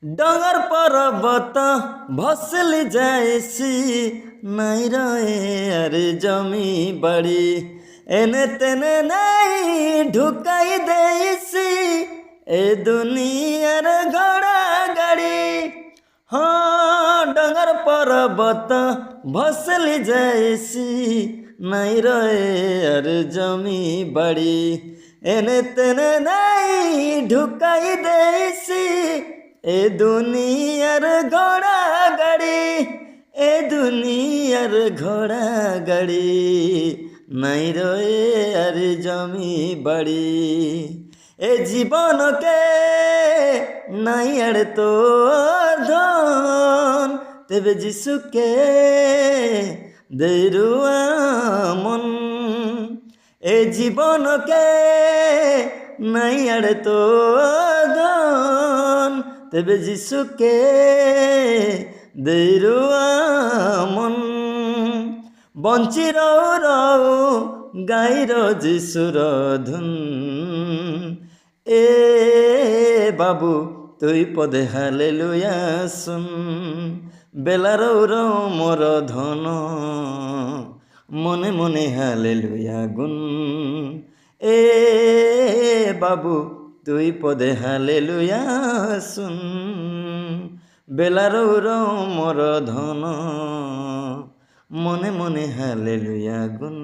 ডঙর পর্বত ভসলি যাইছি, নাই রয়ে আর জমি বাড়ি, এনে তেনে নাই ঢুকাই দেইছি এ দুনিয়ার ঘোড়া গাড়ি। হ্যাঁ ডঙর পর্বত ভসলি যাইছি, নাই রয়ে আর জমি বাড়ি, এনে তেনে নাই ঢুকাই দেইছি এ দুনিয়ার ঘোড়া গাড়ি, এ দুনিয়ার ঘোড়া গাড়ি, নাই রয়ে আর জমি বাড়ি। এ জীবনকে নাই আর তো ধন, তেবে যিশুকে দেরুয়া মন। এ জীবনকে নাই আর তো ধন, তেবে যিশুকে দেরুয়া মন। বঞ্চি রও রও গাইর যিশুর ধুন, এ বাবু তুই পদে হালেলুয়া শুন। বেলারও রও মোর ধন, মনে মনে হালেলুয়া গুন। এ বাবু তুই পদে হালেলুয়া শুন। বেলারও রও মোর ধন, মনে মনে হালেলুয়া গুন।